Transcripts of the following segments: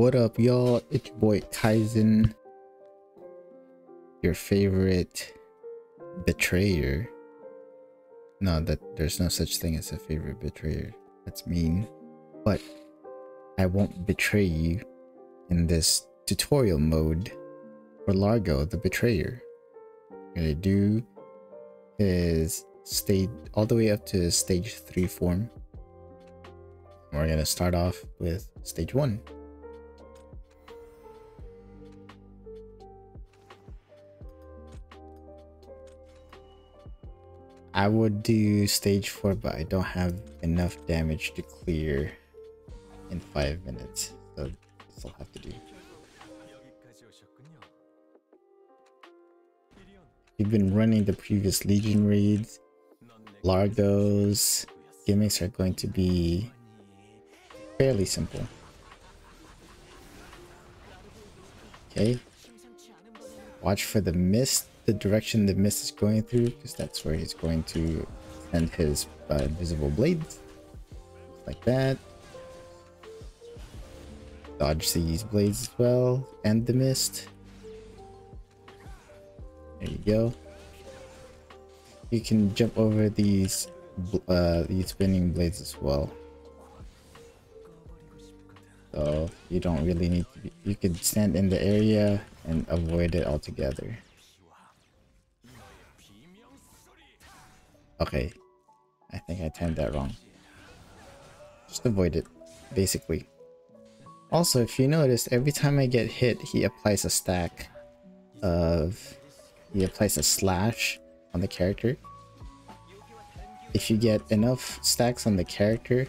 What up, y'all? It's your boy KAIZEN, your favorite betrayer. No, there's no such thing as a favorite betrayer. That's mean. But I won't betray you in this tutorial mode for Largo the Betrayer. What I'm gonna do is stage all the way up to stage 3 form. We're gonna start off with stage 1. I would do stage 4, but I don't have enough damage to clear in 5 minutes, so this will have to do. If you've been running the previous Legion raids, Largo's gimmicks are going to be fairly simple. Okay, watch for the mist, the direction the mist is going through, because that's where he's going to send his invisible blades, like that. Dodge these blades as well, and the mist. There you go. You can jump over these spinning blades as well. So you don't really need to be, you can stand in the area and avoid it altogether. Okay, I think I timed that wrong. Just avoid it, basically. Also, if you notice, every time I get hit, he applies a stack of... he applies a slash on the character. If you get enough stacks on the character,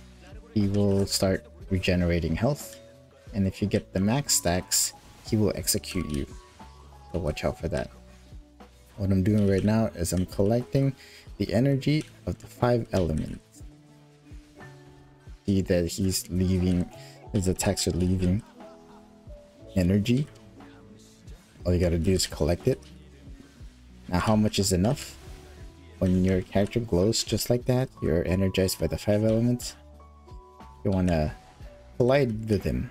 he will start regenerating health. And if you get the max stacks, he will execute you. So watch out for that. What I'm doing right now is I'm collecting the energy of the 5 elements. See that he's leaving, his attacks are leaving energy. All you gotta do is collect it. Now, how much is enough? When your character glows just like that, you're energized by the 5 elements. You wanna collide with him,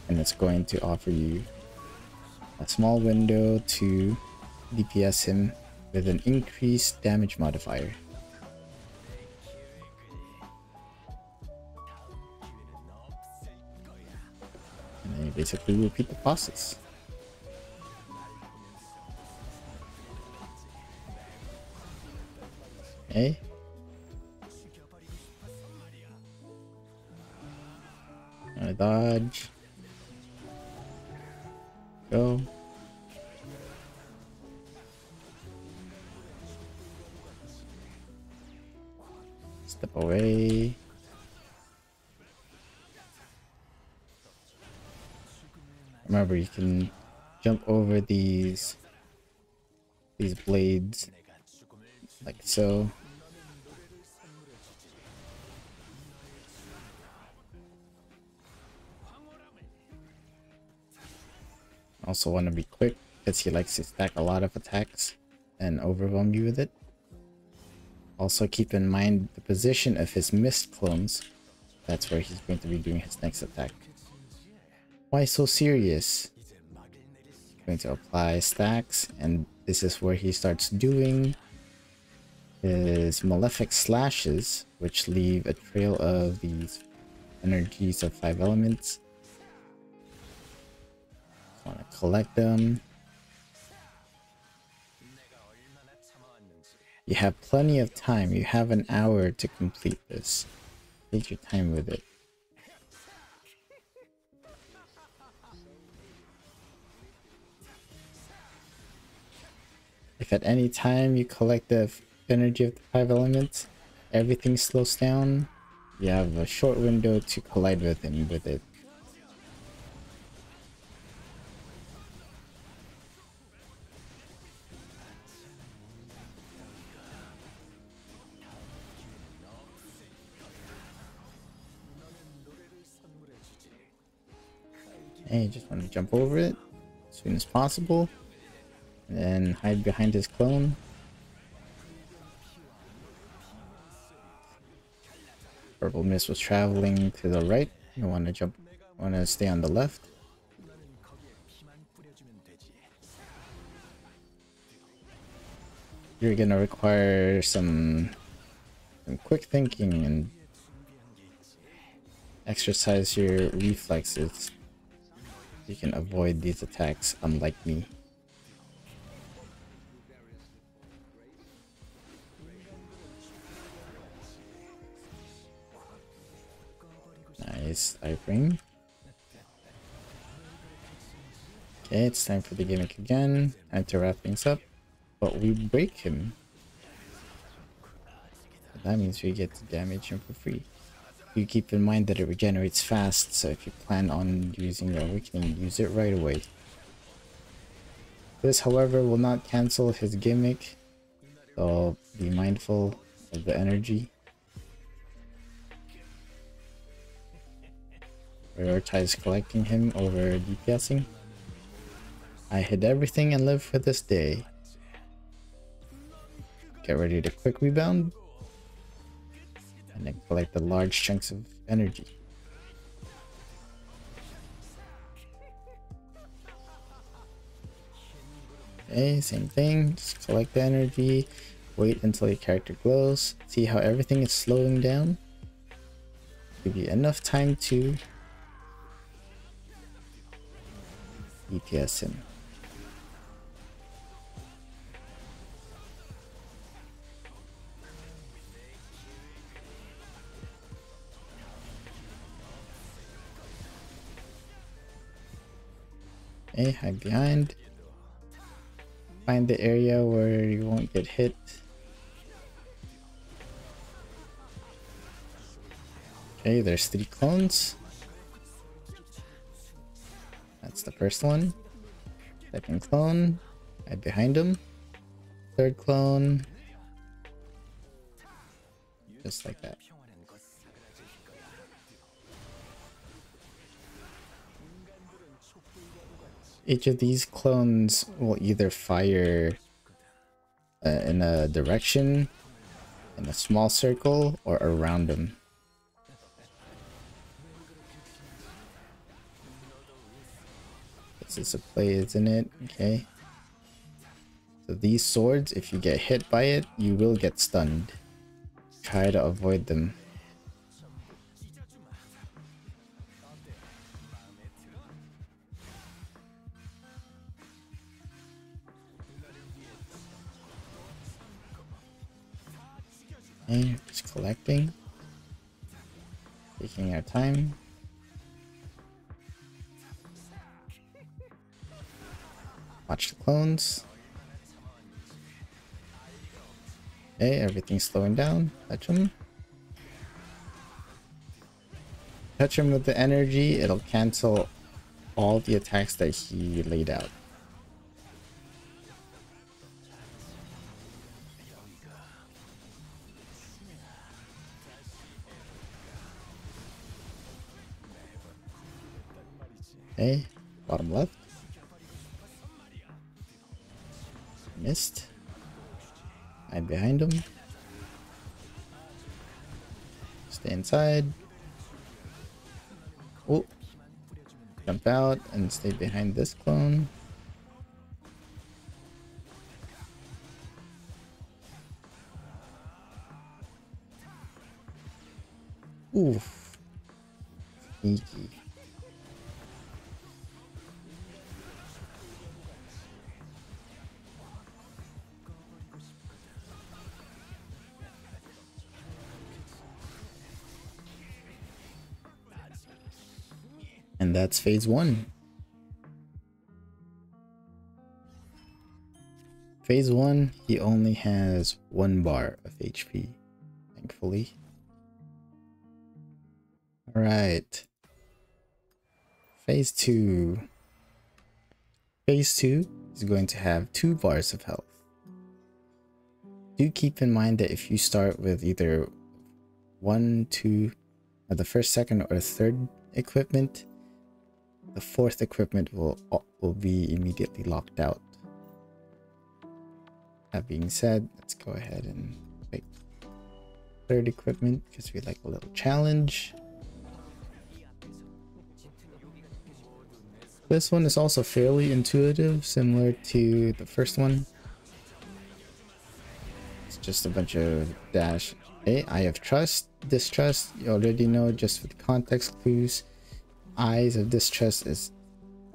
and it's going to offer you a small window to DPS him with an increased damage modifier. And then you basically repeat the process. Okay. Gonna dodge. Go. Step away. Remember, you can jump over these blades like so. Also want to be quick because he likes to stack a lot of attacks and overwhelm you with it. Also keep in mind the position of his mist clones. That's where he's going to be doing his next attack. Why so serious? He's going to apply stacks, and this is where he starts doing his malefic slashes, which leave a trail of these energies of 5 elements. Want to collect them. You have plenty of time. You have an hour to complete this. Take your time with it. If at any time you collect the energy of the 5 elements, everything slows down. You have a short window to collide with him with it. And you just want to jump over it as soon as possible, and then hide behind his clone. Purple mist was traveling to the right. You want to jump Want to stay on the left? You're gonna require some quick thinking and exercise your reflexes. You can avoid these attacks, unlike me. Nice iframe. Okay, it's time for the gimmick again. Time to wrap things up. But we break him. That means we get to damage him for free. You keep in mind that it regenerates fast, so if you plan on using your awakening, use it right away. This, however, will not cancel his gimmick, so be mindful of the energy. Prioritize collecting him over DPSing. I hit everything and live for this day. Get ready to quick rebound. And then collect the large chunks of energy. Okay, same thing. Just collect the energy. Wait until your character glows. See how everything is slowing down? Give you enough time to DPS him. Okay, hide behind. Find the area where you won't get hit. Okay, there's 3 clones. That's the first one. Second clone. Hide behind him. Third clone. Just like that. Each of these clones will either fire in a direction, in a small circle, or around them. This is a play, isn't it? Okay. So these swords, if you get hit by it, you will get stunned. Try to avoid them. Okay, just collecting. Taking our time. Watch the clones. Okay, everything's slowing down. Touch him. Touch him with the energy, it'll cancel all the attacks that he laid out. Okay, bottom left. Missed. Hide behind him. Stay inside. Oh, jump out and stay behind this clone. Oof. Sneaky. And that's phase 1. Phase 1, he only has 1 bar of HP, thankfully. Alright. Phase 2. Phase 2 is going to have 2 bars of health. Do keep in mind that if you start with either 1, 2, or the first, second, or third equipment, the 4th equipment will be immediately locked out. That being said, let's go ahead and pick 3rd equipment because we like a little challenge. This one is also fairly intuitive, similar to the first one. It's just a bunch of dash. Okay, Eye of Trust, Distrust, you already know just with context clues. Eyes of Distrust is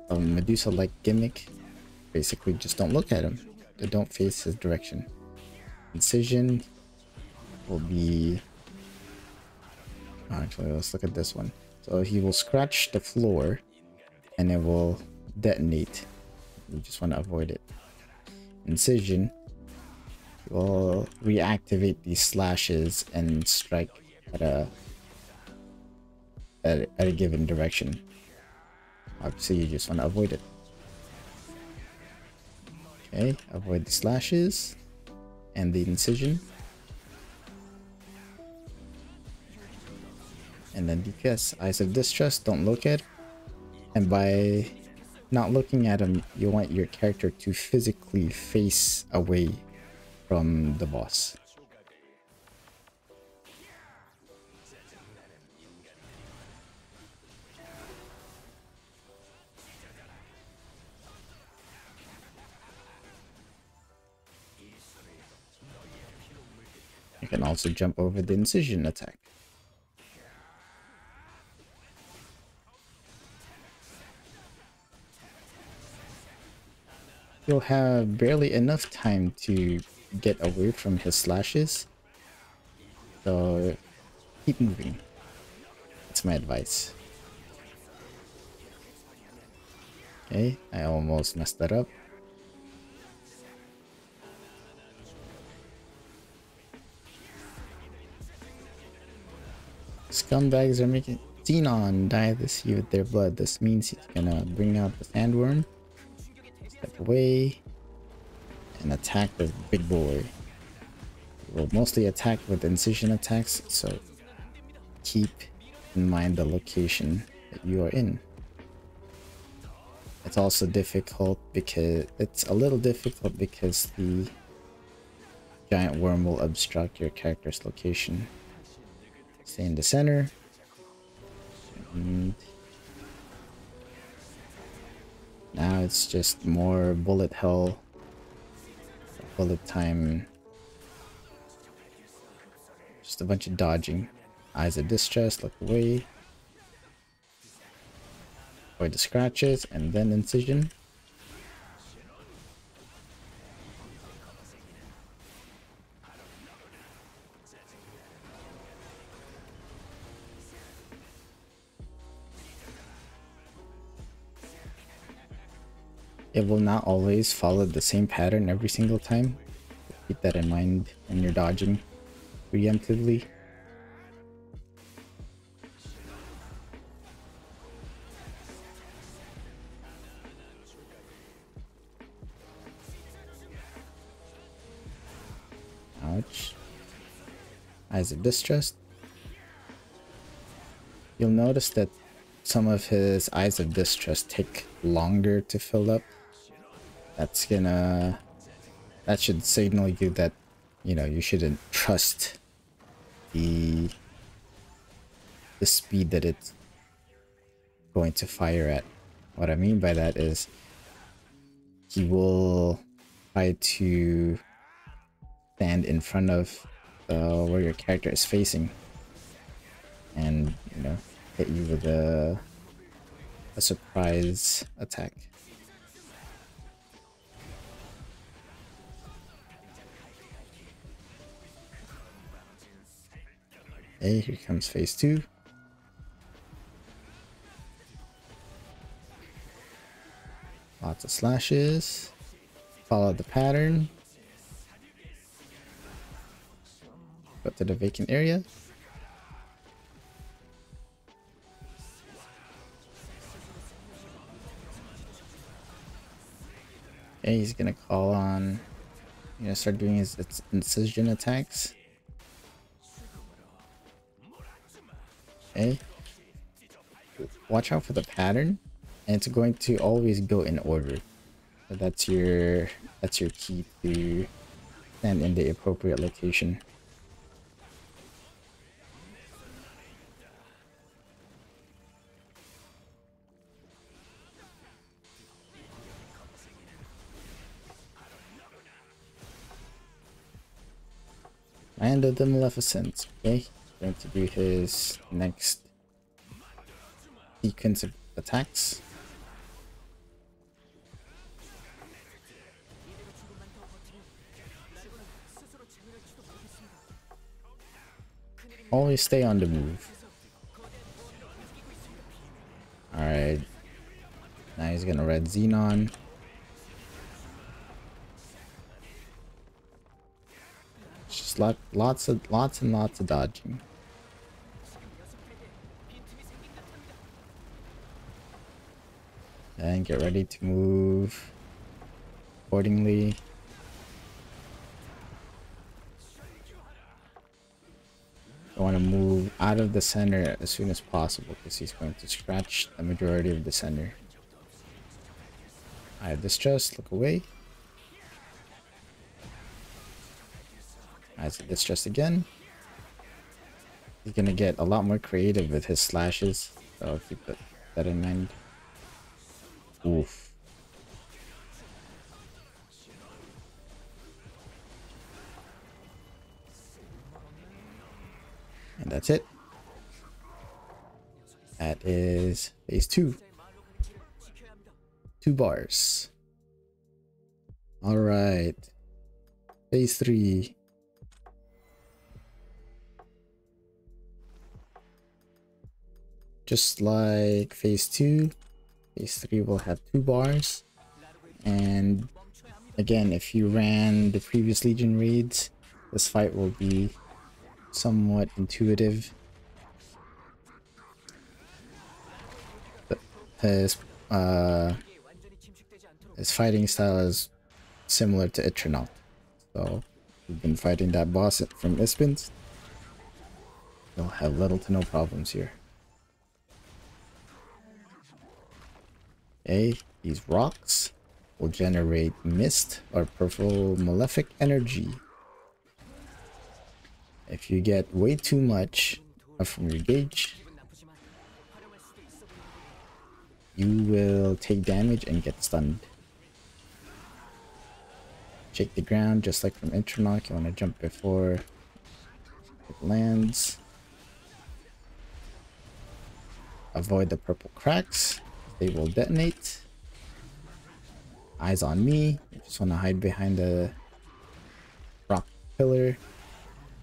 a Medusa-like gimmick. Basically, just don't look at him. Don't face his direction. Incision will be... Actually, let's look at this one. So he will scratch the floor and it will detonate. You just want to avoid it. Incision will reactivate these slashes and strike at a given direction. Obviously, you just want to avoid it. Okay, avoid the slashes and the incision. And then DPS, Eyes of Distrust, don't look at him. And by not looking at him, you want your character to physically face away from the boss. You can also jump over the incision attack. You'll have barely enough time to get away from his slashes, so keep moving. That's my advice. Okay, I almost messed that up. Scumbags are making Xenon dye this with their blood. This means he's gonna bring out the sandworm. Step away and attack this big boy. We'll mostly attack with incision attacks, so keep in mind the location that you are in. It's also difficult because the giant worm will obstruct your character's location. Stay in the center. And now it's just more bullet hell, bullet time, just a bunch of dodging. Eyes of Distress, look away, avoid the scratches, and then incision. It will not always follow the same pattern every single time. Keep that in mind when you're dodging preemptively. Ouch. Eyes of Distrust. You'll notice that some of his Eyes of Distrust take longer to fill up. That should signal you that, you know, you shouldn't trust the speed that it's going to fire at. What I mean by that is he will try to stand in front of where your character is facing and, you know, hit you with a surprise attack. Okay, here comes phase 2. Lots of slashes. Follow the pattern. Go to the vacant area. Okay, he's gonna call on, start doing his incision attacks. Okay. Watch out for the pattern, and it's going to always go in order. So that's your key to stand in the appropriate location. Land of the Maleficent. Okay, going to do his next sequence of attacks. Always stay on the move. Alright. Now he's gonna red Xenon. Just lots and lots of dodging. And get ready to move accordingly. I want to move out of the center as soon as possible because he's going to scratch the majority of the center. I have distrust, look away. I have distrust again. He's gonna get a lot more creative with his slashes, so I'll keep that in mind. Oof. And that's it. That is phase 2. 2 bars. Alright. Phase 3. Just like phase 2, phase 3 will have 2 bars. And again, if you ran the previous Legion raids, this fight will be somewhat intuitive. His fighting style is similar to Etchaboikaizen. So we've been fighting that boss from Ispins. You'll have little to no problems here. Okay, these rocks will generate mist or purple malefic energy. If you get way too much from your gauge, you will take damage and get stunned. Shake the ground just like from Intronok. You want to jump before it lands. Avoid the purple cracks. They will detonate. Eyes on me. You just want to hide behind the rock pillar.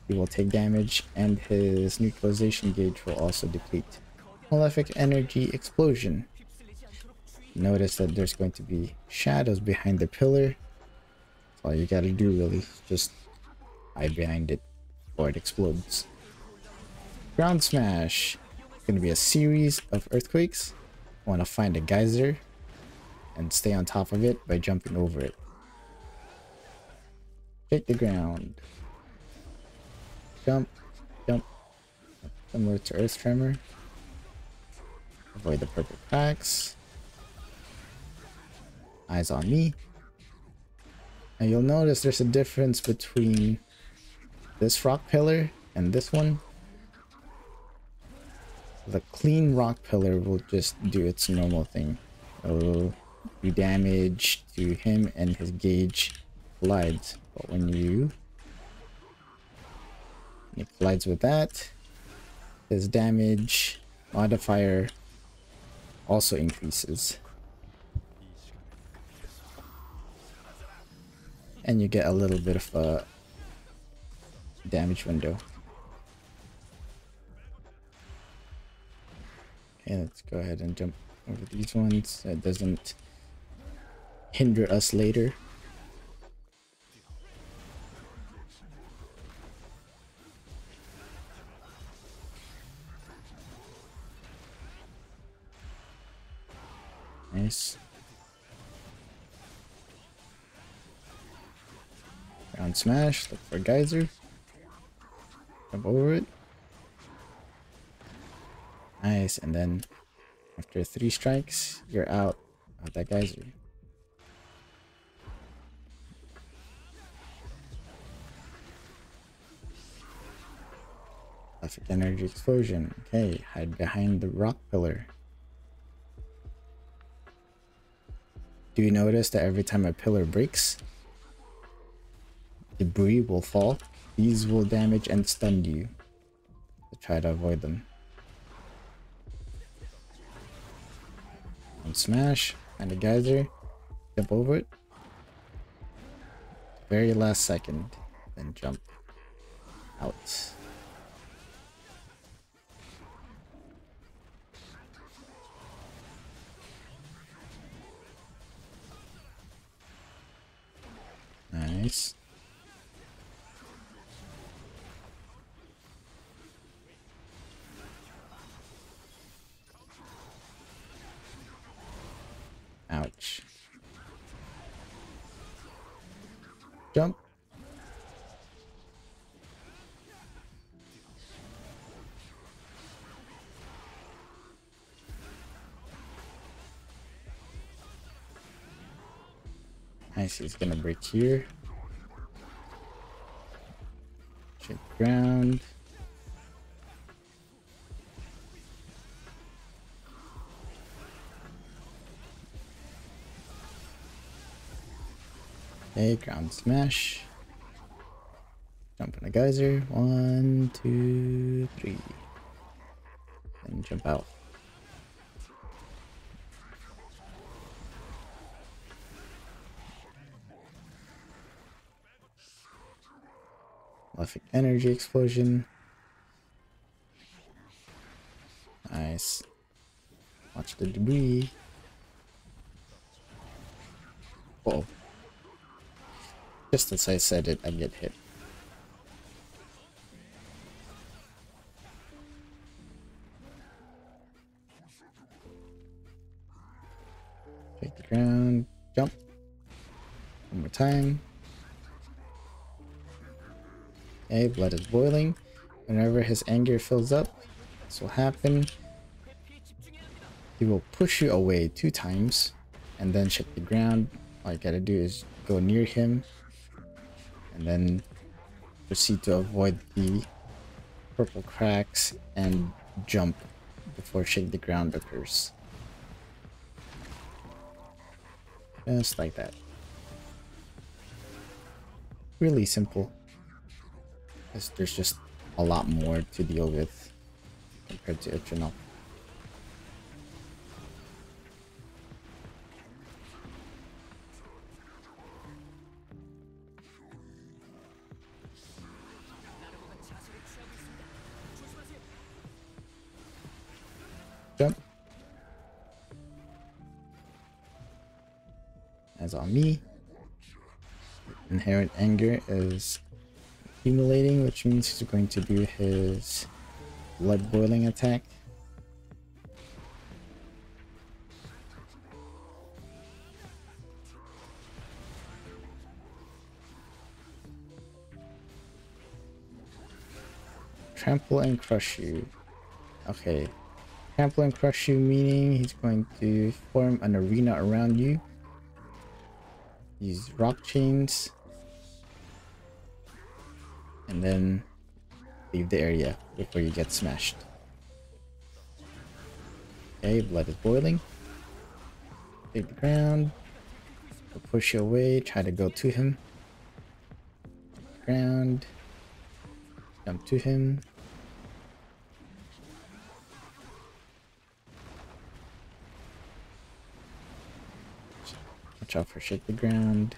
He will take damage and his neutralization gauge will also deplete. Malefic energy explosion. Notice that there's going to be shadows behind the pillar. That's all you gotta do really. Just hide behind it or it explodes. Ground smash. It's gonna be a series of earthquakes. Want to find a geyser and stay on top of it by jumping over it. Shake the ground. Jump, jump. Similar to Earth Tremor. Avoid the purple cracks. Eyes on me. And you'll notice there's a difference between this rock pillar and this one. The clean rock pillar will just do its normal thing. It will do damage to him and his gauge collides. But when it collides with that, his damage modifier also increases. And you get a little bit of a damage window. Okay, let's go ahead and jump over these ones so it doesn't hinder us later. Nice. Ground smash, look for geyser. Jump over it. Nice, and then after 3 strikes, you're out of that geyser. Perfect energy explosion. Okay, hide behind the rock pillar. Do you notice that every time a pillar breaks, debris will fall These will damage and stun you, to try to avoid them. And smash, and a geyser, jump over it. Very last second, then jump out. Nice. Ouch. Jump. Nice, he's gonna break here. Check ground. Okay, ground smash. Jump in a geyser. 1, 2, 3. And jump out. Malefic energy explosion. Nice. Watch the debris. Whoa. Just as I said it, I get hit. Take the ground, jump. One more time. Okay, blood is boiling. Whenever his anger fills up, this will happen. He will push you away 2 times and then check the ground. All you gotta do is go near him and then proceed to avoid the purple cracks and jump before shake the ground occurs. Just like that. Really simple. There's just a lot more to deal with compared to Eternal. Jump. As on me. Inherent anger is accumulating, which means he's going to do his blood boiling attack. Trample and crush you. Okay. Trample and crush you meaning he's going to form an arena around you. Use rock chains. And then leave the area before you get smashed. Okay, blood is boiling. Take the ground. He'll push you away. Try to go to him. Ground. Jump to him. Watch out for shake the ground.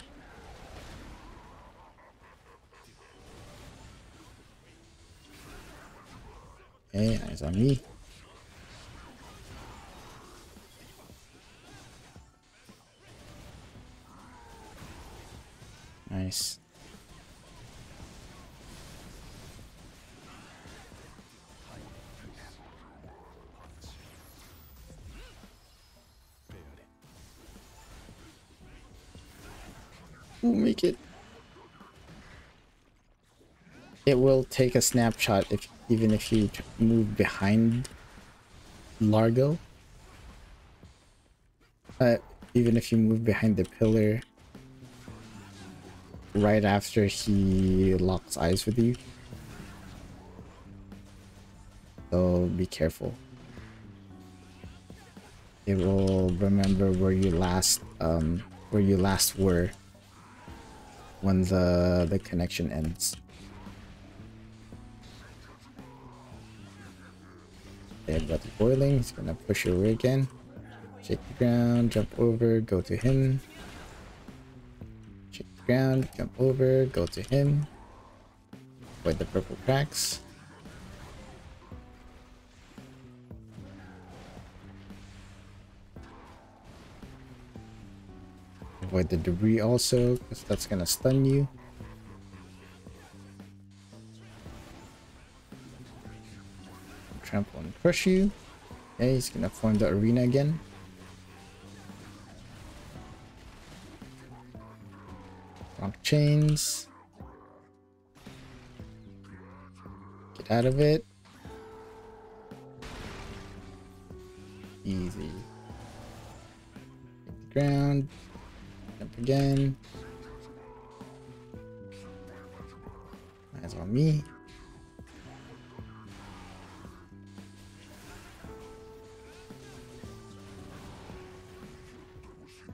Okay, eyes on me. Nice. Ooh, make it. It will take a snapshot even if you move behind Largo. Even if you move behind the pillar right after he locks eyes with you. So be careful. It will remember where you last were when the connection ends. Okay, got the boiling. He's gonna push you away again. Shake the ground, jump over, go to him. Shake the ground, jump over, go to him. Avoid the purple cracks. Avoid the debris also, because that's gonna stun you. Trample and crush you. Okay, he's gonna form the arena again. Wrong chains. Get out of it. Easy. Hit the ground. Jump again. Eyes on me.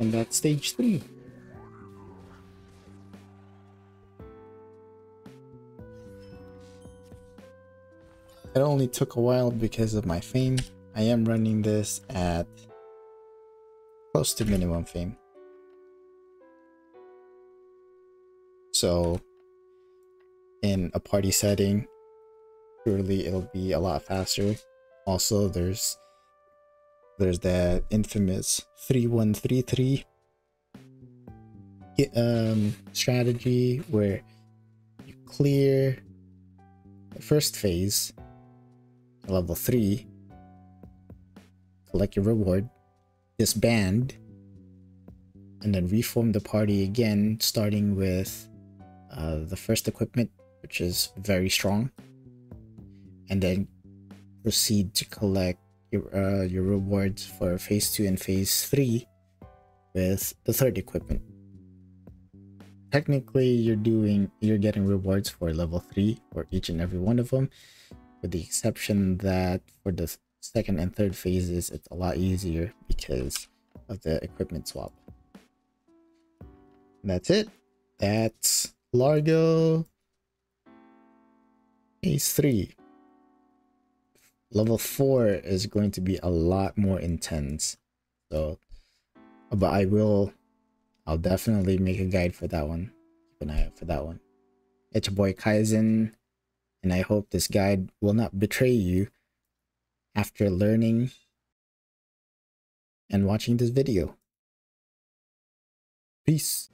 And that's stage 3. It only took a while because of my fame. I am running this at close to minimum fame. So in a party setting, surely it'll be a lot faster. Also, there's that infamous 3133 strategy where you clear the first phase, level 3, collect your reward, disband, and then reform the party again, starting with the first equipment, which is very strong, and then proceed to collect your rewards for phase 2 and phase 3 with the third equipment. Technically, you're getting rewards for level 3 for each and every one of them, with the exception that for the second and third phases it's a lot easier because of the equipment swap. And that's it. That's Largo phase 3. Level 4 is going to be a lot more intense, so but I'll definitely make a guide for that one. Keep an eye out for that one. Etchaboikaizen, and I hope this guide will not betray you after learning and watching this video. Peace.